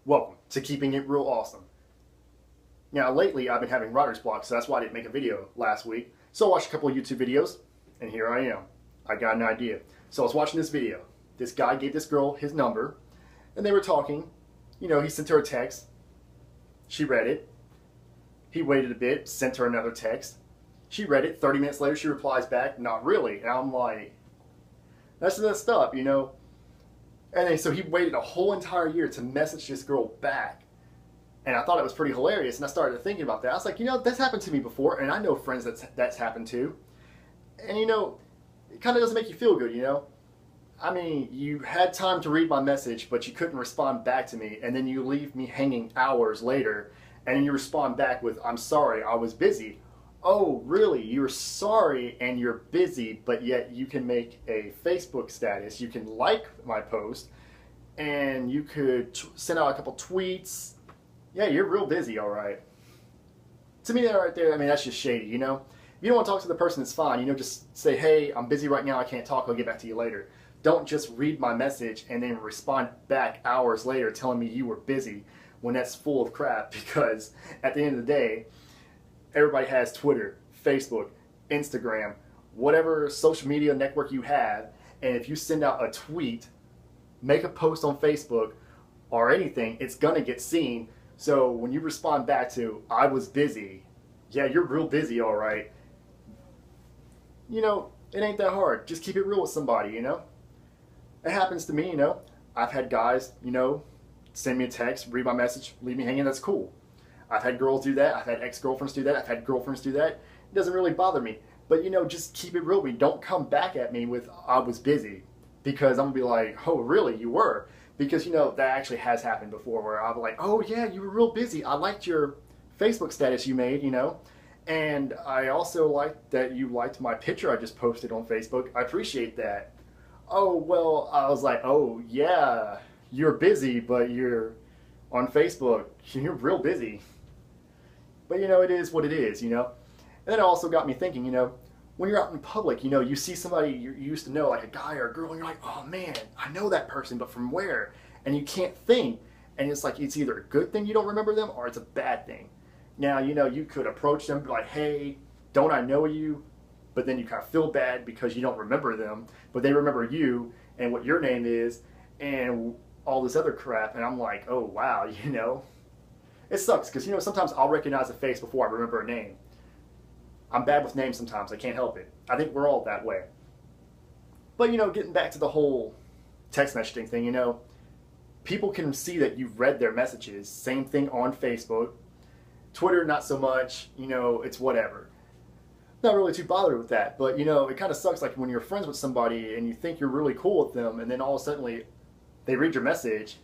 Welcome to Keeping It Real Awesome. Now, lately I've been having writer's block, so that's why I didn't make a video last week. So I watched a couple of YouTube videos, and here I am. I got an idea. So I was watching this video. This guy gave this girl his number, and they were talking. You know, he sent her a text. She read it. He waited a bit, sent her another text. She read it. 30 minutes later, she replies back, "Not really." And I'm like, that's messed up, you know? And then, so he waited a whole entire year to message this girl back. And I thought it was pretty hilarious. And I started thinking about that. I was like, you know, that's happened to me before. And I know friends that's happened to. And, you know, it kind of doesn't make you feel good, you know? I mean, you had time to read my message, but you couldn't respond back to me. And then you leave me hanging hours later. And then you respond back with, "I'm sorry, I was busy." Oh, really? You're sorry and you're busy, but yet you can make a Facebook status. You can like my post, and you could send out a couple tweets. Yeah, you're real busy, all right. To me, that right there, I mean, that's just shady, you know? If you don't want to talk to the person, it's fine. You know, just say, "Hey, I'm busy right now. I can't talk. I'll get back to you later." Don't just read my message and then respond back hours later telling me you were busy when that's full of crap, because at the end of the day, everybody has Twitter, Facebook, Instagram, whatever social media network you have, and if you send out a tweet, make a post on Facebook or anything, it's gonna get seen. So when you respond back to, "I was busy," yeah, you're real busy, all right. You know, it ain't that hard. Just keep it real with somebody, you know? It happens to me, you know? I've had guys, you know, send me a text, read my message, leave me hanging, that's cool. I've had girls do that. I've had ex-girlfriends do that. I've had girlfriends do that. It doesn't really bother me. But, you know, just keep it real with me. Don't come back at me with, "I was busy." Because I'm going to be like, "Oh, really? You were?" Because, you know, that actually has happened before where I'll be like, "Oh, yeah, you were real busy. I liked your Facebook status you made, you know. And I also liked that you liked my picture I just posted on Facebook. I appreciate that." Oh, well, I was like, "Oh, yeah, you're busy, but you're on Facebook. You're real busy." But, you know, it is what it is, you know. And then it also got me thinking, you know, when you're out in public, you know, you see somebody you used to know, like a guy or a girl, and you're like, "Oh, man, I know that person, but from where?" And you can't think. And it's like, it's either a good thing you don't remember them or it's a bad thing. Now, you know, you could approach them, be like, "Hey, don't I know you?" But then you kind of feel bad because you don't remember them, but they remember you and what your name is and all this other crap. And I'm like, oh, wow, you know. It sucks because, you know, sometimes I'll recognize a face before I remember a name. I'm bad with names sometimes. I can't help it. I think we're all that way. But, you know, getting back to the whole text messaging thing, you know, people can see that you've read their messages. Same thing on Facebook. Twitter, not so much. You know, it's whatever. Not really too bothered with that. But, you know, it kind of sucks like when you're friends with somebody and you think you're really cool with them, and then all of a sudden they read your message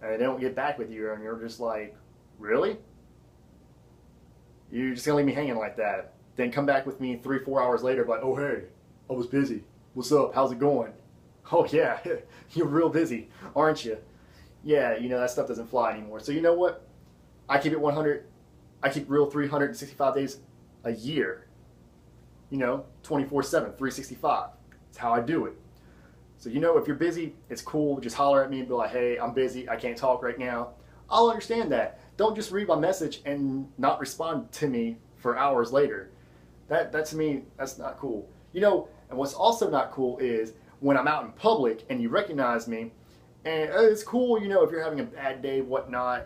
and they don't get back with you, and you're just like, "Really? You're just gonna leave me hanging like that?" Then come back with me 3-4 hours later, like, "Oh, hey, I was busy. What's up? How's it going?" "Oh, yeah, you're real busy, aren't you?" Yeah, you know, that stuff doesn't fly anymore. So you know what? I keep it 100. I keep real 365 days a year. You know, 24/7, 365. That's how I do it. So, you know, if you're busy, it's cool. Just holler at me and be like, "Hey, I'm busy. I can't talk right now." I'll understand that. Don't just read my message and not respond to me for hours later. That to me, that's not cool. You know, and what's also not cool is when I'm out in public and you recognize me, and it's cool, you know, if you're having a bad day, whatnot,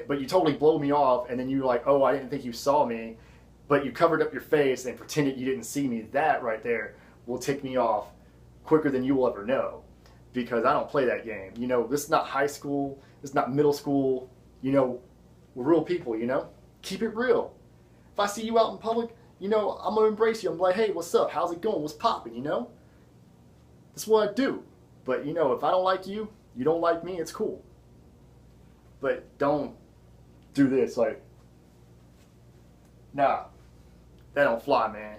but you totally blow me off, and then you're like, "Oh, I didn't think you saw me," but you covered up your face and pretended you didn't see me. That right there will tick me off quicker than you will ever know, because I don't play that game. You know, this is not high school. This is not middle school. You know, we're real people, you know? Keep it real. If I see you out in public, you know, I'm going to embrace you. I'm like, "Hey, what's up? How's it going? What's popping?" You know? That's what I do. But, you know, if I don't like you, you don't like me, it's cool. But don't do this, like, nah, that don't fly, man.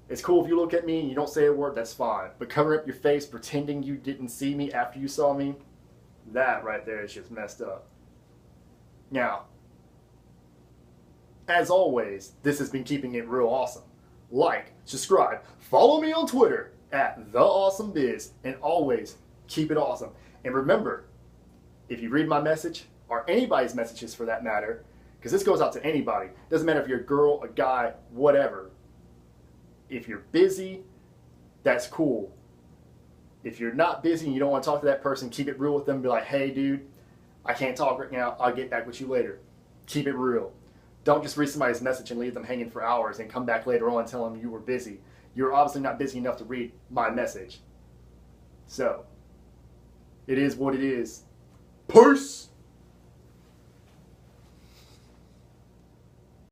It's cool if you look at me and you don't say a word, that's fine. But covering up your face, pretending you didn't see me after you saw me, that right there is just messed up. Now, as always, this has been Keeping It Real Awesome. Like, subscribe, follow me on Twitter @TheAwesomeBiz, and always keep it awesome. And remember, if you read my message, or anybody's messages for that matter, because this goes out to anybody, doesn't matter if you're a girl, a guy, whatever. If you're busy, that's cool. If you're not busy and you don't want to talk to that person, keep it real with them. Be like, hey dude, I can't talk right now. I'll get back with you later. Keep it real. Don't just read somebody's message and leave them hanging for hours and come back later on and tell them you were busy. You're obviously not busy enough to read my message. So, it is what it is. Peace!